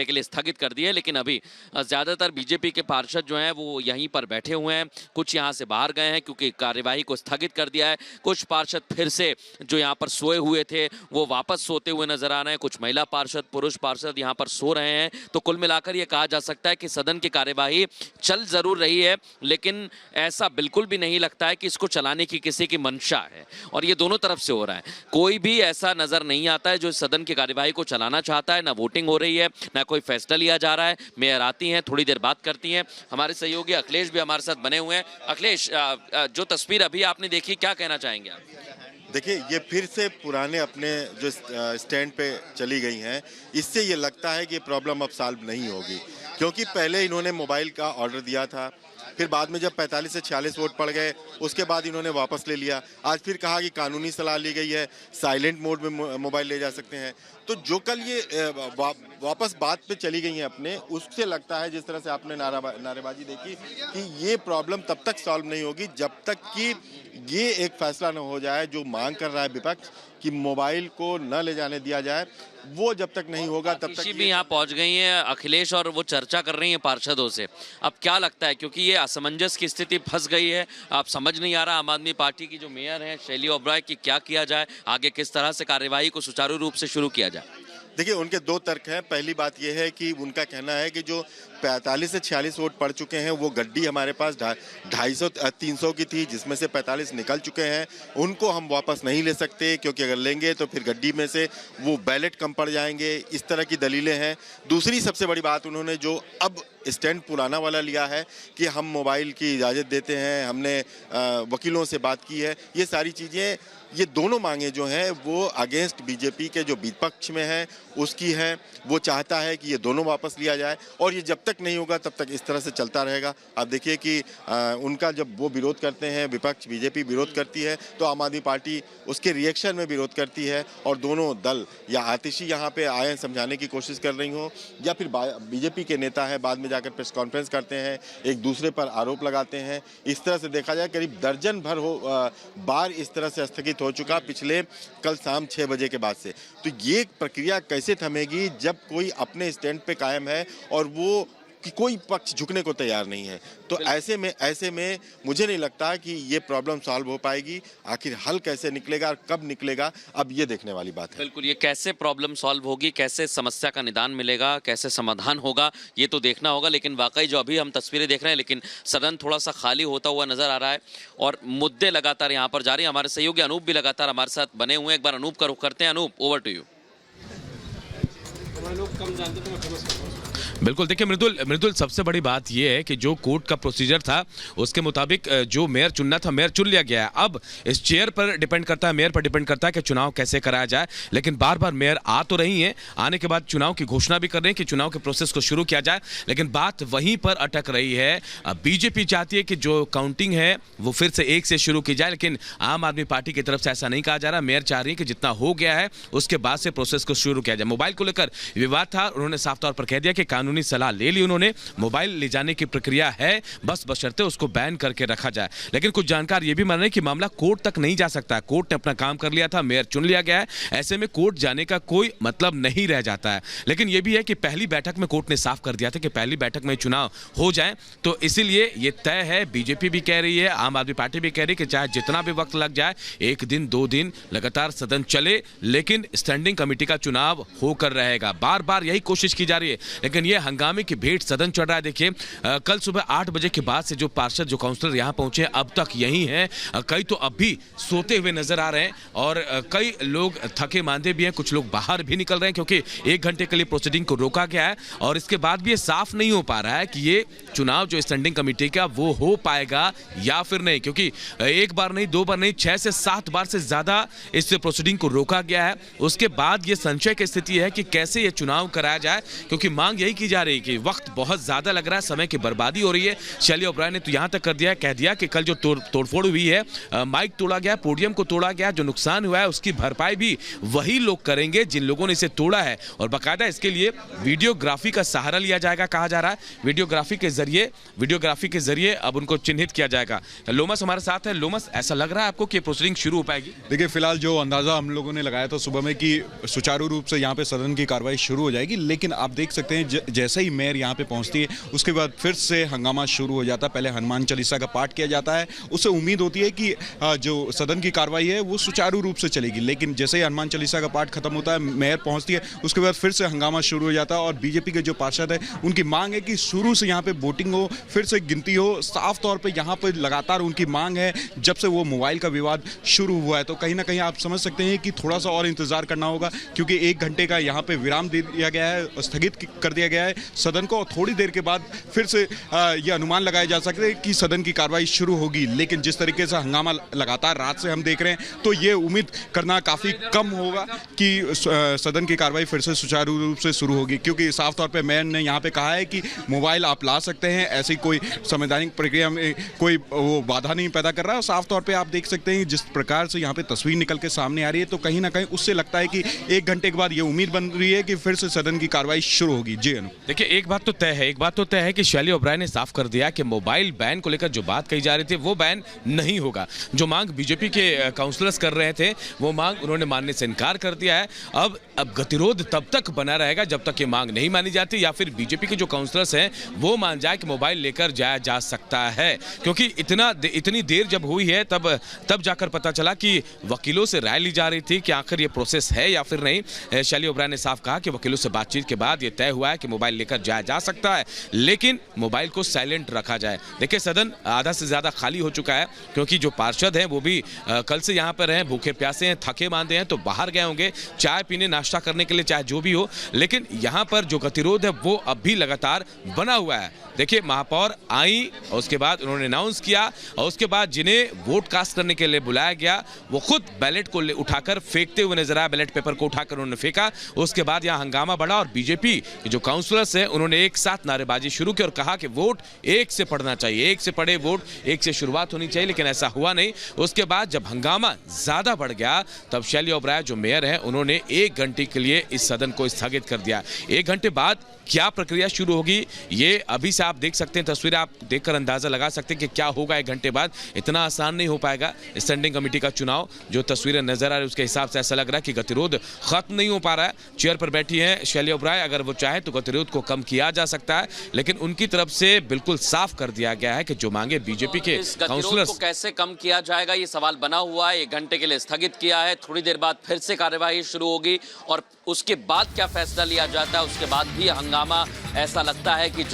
घंटे के लिए स्थगित कर दी है, लेकिन अभी ज़्यादातर बीजेपी के पार्षद जो हैं वो यहीं पर बैठे हुए हैं। कुछ यहाँ से बाहर गए हैं क्योंकि कार्यवाही को स्थगित कर दिया है। कुछ पार्षद फिर से जो यहाँ पर सोए हुए थे वो वापस सोते हुए नजर आ रहे हैं। कुछ महिला पार्षद, पुरुष पार्षद यहाँ पर सो रहे हैं। तो कुल मिलाकर ये कहा जा सकता है कि सदन की कार्यवाही चल जरूर रही है, लेकिन ऐसा बिल्कुल भी नहीं लगता है कि इसको चलाने की किसी की मंशा है। और ये दोनों तरफ से हो रहा है। कोई भी ऐसा नजर नहीं आता है जो सदन की कार्यवाही को चलाना चाहता है। ना वोटिंग हो रही है, ना कोई फैसला लिया जा रहा है। मेयर आती हैं, थोड़ी देर बात करती हैं। हमारे सहयोगी अखिलेश भी हमारे साथ बने हुए हैं। अखिलेश, जो तस्वीर अभी आपने देखी, क्या कहना चाहेंगे आप? देखिए, ये फिर से पुराने अपने जो स्टैंड पे चली गई हैं। इससे ये लगता है कि ये प्रॉब्लम अब सॉल्व नहीं होगी, क्योंकि पहले इन्होंने मोबाइल का ऑर्डर दिया था, फिर बाद में जब 45 से 46 वोट पड़ गए उसके बाद इन्होंने वापस ले लिया। आज फिर कहा कि कानूनी सलाह ली गई है, साइलेंट मोड में मोबाइल ले जा सकते हैं। तो जो कल ये वापस बात पे चली गई हैं अपने, उससे लगता है जिस तरह से आपने नारेबाजी देखी कि ये प्रॉब्लम तब तक सॉल्व नहीं होगी जब तक कि ये एक फैसला न हो जाए जो मांग कर रहा है विपक्ष कि मोबाइल को न ले जाने दिया जाए। वो जब तक नहीं होगा तब तक भी यहाँ पहुंच गई हैं अखिलेश, और वो चर्चा कर रही हैं पार्षदों से। अब क्या लगता है, क्योंकि ये असमंजस की स्थिति फंस गई है, अब समझ नहीं आ रहा आम आदमी पार्टी की जो मेयर हैं शैली ओबराय की क्या किया जाए, आगे किस तरह से कार्यवाही को सुचारू रूप से शुरू किया जाए? देखिए, उनके दो तर्क हैं। पहली बात यह है कि उनका कहना है कि जो 45 से 46 वोट पड़ चुके हैं वो गड्डी हमारे पास 250-300 की थी, जिसमें से 45 निकल चुके हैं। उनको हम वापस नहीं ले सकते, क्योंकि अगर लेंगे तो फिर गड्डी में से वो बैलेट कम पड़ जाएंगे। इस तरह की दलीलें हैं। दूसरी सबसे बड़ी बात उन्होंने जो अब स्टैंड पुराना वाला लिया है कि हम मोबाइल की इजाज़त देते हैं, हमने वकीलों से बात की है। ये सारी चीज़ें, ये दोनों मांगे जो हैं वो अगेंस्ट बीजेपी के जो विपक्ष में है उसकी है। वो चाहता है कि ये दोनों वापस लिया जाए, और ये जब तक नहीं होगा तब तक इस तरह से चलता रहेगा। आप देखिए कि उनका जब वो विरोध करते हैं, विपक्ष बीजेपी विरोध करती है, तो आम आदमी पार्टी उसके रिएक्शन में विरोध करती है। और दोनों दल या आतिशी यहाँ पे आए समझाने की कोशिश कर रही हो, या फिर बीजेपी के नेता है बाद में जाकर प्रेस कॉन्फ्रेंस करते हैं, एक दूसरे पर आरोप लगाते हैं। इस तरह से देखा जाए करीब दर्जन भर बार इस तरह से स्थगित हो चुका पिछले कल शाम 6 बजे के बाद से। तो ये प्रक्रिया कैसे थमेगी जब कोई अपने स्टैंड पे कायम है और वो कि कोई पक्ष झुकने को तैयार नहीं है? तो ऐसे में मुझे नहीं लगता कि ये प्रॉब्लम सॉल्व हो पाएगी। आखिर हल कैसे निकलेगा और कब निकलेगा, अब ये देखने वाली बात है। बिल्कुल, ये कैसे प्रॉब्लम सॉल्व होगी, कैसे समस्या का निदान मिलेगा, कैसे समाधान होगा, ये तो देखना होगा। लेकिन वाकई जो अभी हम तस्वीरें देख रहे हैं, लेकिन सदन थोड़ा सा खाली होता हुआ नजर आ रहा है और मुद्दे लगातार यहाँ पर जारी। हमारे सहयोगी अनूप भी लगातार हमारे साथ बने हुए हैं। एक बार अनूप का रुख करते हैं। Anup, over to you. बिल्कुल, देखिए मृदुल सबसे बड़ी बात यह है कि जो कोर्ट का प्रोसीजर था उसके मुताबिक जो मेयर चुनना था, मेयर चुन लिया गया है। अब इस चेयर पर डिपेंड करता है, मेयर पर डिपेंड करता है कि चुनाव कैसे कराया जाए। लेकिन बार बार मेयर आ तो रही हैं, आने के बाद चुनाव की घोषणा भी कर रहे हैं कि चुनाव के प्रोसेस को शुरू किया जाए, लेकिन बात वहीं पर अटक रही है। बीजेपी चाहती है कि जो काउंटिंग है वो फिर से 1 से शुरू की जाए, लेकिन आम आदमी पार्टी की तरफ से ऐसा नहीं कहा जा रहा। मेयर चाह रही है कि जितना हो गया है उसके बाद से प्रोसेस को शुरू किया जाए। मोबाइल को लेकर विवाद था, उन्होंने साफ तौर पर कह दिया कि कानूनी सलाह ले ली उन्होंने, मोबाइल ले जाने की प्रक्रिया है, बस बशर्ते उसको बैन करके रखा जाए। लेकिन कुछ जानकार ये भी मान रहे हैं कि मामला कोर्ट तक नहीं जा सकता। कोर्ट ने अपना काम कर लिया था, मेयर चुन लिया गया है, ऐसे में कोर्ट जाने का कोई मतलब नहीं रह जाता है। लेकिन यह भी है कि पहली बैठक में कोर्ट ने साफ कर दिया था कि पहली बैठक में चुनाव हो जाए, तो इसीलिए यह तय है। बीजेपी भी कह रही है, आम आदमी पार्टी भी कह रही है कि चाहे जितना भी वक्त लग जाए, 1 दिन 2 दिन लगातार सदन चले, लेकिन स्टैंडिंग कमेटी का चुनाव होकर रहेगा। बार बार यही कोशिश की जा रही है, लेकिन यह हंगामे की भेंट सदन चढ़ रहा है। देखिए, कल सुबह 8 बजे के बाद से जो पार्षद, जो काउंसलर यहां पहुंचे हैं, अब तक यही हैं। कई तो अब भी सोते हुए नजर आ रहे हैं और कई लोग थके मांदे भी हैं। कुछ लोग बाहर भी निकल रहे हैं क्योंकि 1 घंटे के लिए प्रोसीडिंग को रोका गया है और इसके बाद भी ये साफ नहीं हो पा रहा है कि ये चुनाव जो स्टैंडिंग कमेटी का वो हो पाएगा या फिर नहीं, क्योंकि 1 बार नहीं, 2 बार नहीं, 6 से 7 बार से ज्यादा इस प्रोसीडिंग को रोका गया है। उसके बाद ये संशय की स्थिति है कि कैसे ये चुनाव कराया जाए, क्योंकि मांग यही की जा रही है कि वक्त बहुत ज्यादा लग रहा है, समय की बर्बादी हो रही है। शैली ओबराय ने तो यहां तक कह दिया कि कल जो तोड़फोड़ हुई है, माइक तोड़ा गया, पोडियम को तोड़ा गया, जो नुकसान हुआ है उसकी भरपाई भी वही लोग करेंगे जिन लोगों ने इसे तोड़ा है, और बाकायदा इसके लिए वीडियोग्राफी का सहारा लिया जाएगा, कहा जा रहा है। वीडियोग्राफी के जरिए अब उनको चिन्हित किया जाएगा। लोमस हमारे साथ है। लोमस, ऐसा लग रहा है आपको कि प्रोसीडिंग शुरू हो पाएगी? देखिए, फिलहाल जो अंदाजा हम लोगों ने लगाया था सुबह में कि सुचारू रूप से यहाँ पे सदन की कार्रवाई शुरू हो जाएगी। लेकिन आप देख सकते हैं जैसे ही मेयर यहाँ पे पहुँचती है उसके बाद फिर से हंगामा शुरू हो जाता है। पहले हनुमान चालीसा का पाठ किया जाता है, उससे उम्मीद होती है कि जो सदन की कार्रवाई है वो सुचारू रूप से चलेगी। लेकिन जैसे ही हनुमान चालीसा का पाठ खत्म होता है, मेयर पहुँचती है, उसके बाद फिर से हंगामा शुरू हो जाता है। और बीजेपी के जो पार्षद है उनकी मांग है कि शुरू से यहाँ पे वोटिंग हो, फिर से गिनती हो। साफ तौर पे यहाँ पे लगातार उनकी मांग है जब से वो मोबाइल का विवाद शुरू हुआ है। तो कहीं ना कहीं आप समझ सकते हैं कि थोड़ा सा और इंतजार करना होगा, क्योंकि 1 घंटे का यहाँ पे विराम दे दिया गया है, स्थगित कर दिया गया है सदन को। और थोड़ी देर के बाद फिर से ये अनुमान लगाया जा सकता है कि सदन की कार्रवाई शुरू होगी। लेकिन जिस तरीके से हंगामा लगातार रात से हम देख रहे हैं, तो ये उम्मीद करना काफ़ी कम होगा कि सदन की कार्रवाई फिर से सुचारू रूप से शुरू होगी, क्योंकि साफ तौर पे मेयर ने यहाँ पे कहा है कि मोबाइल आप ला सकते हैं, ऐसी कोई संवैधानिक प्रक्रिया में कोई वो बाधा नहीं पैदा कर रहा है। साफ तौर पे आप देख सकते हैं जिस प्रकार से यहाँ पे तस्वीर निकल के सामने आ रही है, तो कहीं ना कहीं उससे लगता है कि 1 घंटे के बाद ये उम्मीद बन रही है कि फिर से सदन की कार्रवाई शुरू होगी। जी अनु, देखिए एक बात तो तय है कि शैली ओब्राय ने साफ कर दिया कि मोबाइल बैन को लेकर जो बात कही जा रही थी वो बैन नहीं होगा। जो मांग बीजेपी के काउंसलर्स कर रहे थे वो मांग उन्होंने मानने से इनकार कर दिया है। अब गतिरोध तब तक बना रहेगा जब तक ये मांग नहीं मानी जाती, या फिर बीजेपी के जो काउंसलर्स हैं वो मान जाए कि मोबाइल लेकर जाया जा सकता है। क्योंकि इतनी देर जब हुई है तब जाकर पता चला कि वकीलों से राय ली जा रही थी कि आखिर ये प्रोसेस है या फिर नहीं। शैली ओब्राय ने साफ कहा कि वकीलों से बातचीत के बाद ये तय हुआ है कि मोबाइल लेकर जाया जा सकता है, लेकिन मोबाइल को साइलेंट रखा जाए। देखिए सदन आधा से ज्यादा खाली हो चुका है, क्योंकि जो पार्षद हैं वो भी कल से यहाँ पर हैं, भूखे प्यासे हैं, थके मांदे हैं, तो बाहर गए होंगे चाय पीने, नाश्ता करने के लिए, चाहे जो भी हो। लेकिन यहाँ पर जो गतिरोध है वो अब भी लगातार बना हुआ है। देखिए महापौर आई और उसके बाद उन्होंने अनाउंस किया, और उसके बाद जिन्हें वोट कास्ट करने के लिए बुलाया गया वो खुद बैलेट को उठाकर फेंकते हुए नजर आया। बैलेट पेपर को उठाकर उन्होंने फेंका। उसके बाद यहाँ हंगामा बढ़ा और बीजेपी के जो काउंसलर्स हैं उन्होंने एक साथ नारेबाजी शुरू की और कहा कि वोट एक से पड़ना चाहिए, एक से पड़े वोट, एक से शुरुआत होनी चाहिए। लेकिन ऐसा हुआ नहीं। उसके बाद जब हंगामा ज्यादा बढ़ गया तब शैली ओब्राय जो मेयर है उन्होंने 1 घंटे के लिए इस सदन को स्थगित कर दिया। 1 घंटे बाद क्या प्रक्रिया शुरू होगी ये अभी से आप देख सकते हैं, तस्वीरें आप देखकर अंदाजा लगा सकते हैं कि क्या होगा 1 घंटे बाद। इतना आसान नहीं हो पाएगा स्टैंडिंग कमेटी का चुनाव। जो तस्वीरें नजर आ रही है उसके हिसाब से ऐसा लग रहा है कि गतिरोध खत्म नहीं हो पा रहा है। चेयर पर बैठी है शैली ओब्राय, अगर वो चाहे तो गतिरोध को कम किया जा सकता है, लेकिन उनकी तरफ से बिल्कुल साफ कर दिया गया है कि जो मांगे बीजेपी के काउंसलर्स, कैसे कम किया जाएगा ये सवाल बना हुआ है। 1 घंटे के लिए स्थगित किया है, थोड़ी देर बाद फिर से कार्यवाही शुरू होगी और उसके बाद क्या फैसला लिया जाता है उसके बाद भी हंगामा ऐसा लगता है कि